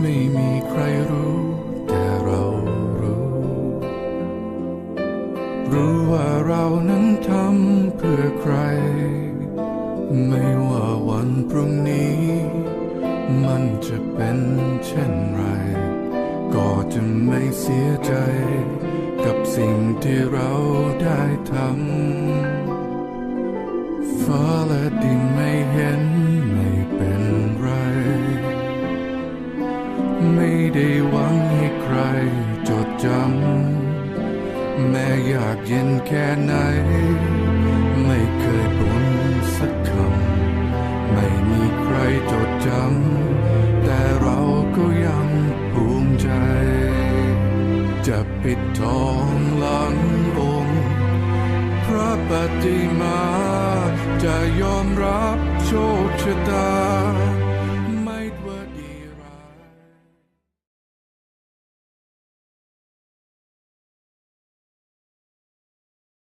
ไม่มีใครรู้แต่เรารู้ว่าเรานั้นทำเพื่อใครไม่ว่าวันพรุ่งนี้มันจะเป็นเช่นไรก็จะไม่เสียใจกับสิ่งที่เราได้ทำฟ้าและดินไม่เห็นไม่เป็นไรไม่ได้หวังให้ใครจดจำแม้อยากเย็นแค่ไหนไม่เคยบ่นสักคำไม่มีใครจดจำแต่เราก็ยังภูมิใจจะปิดทองหลังองค์พระปฏิมาจะยอมรับโชคชะตา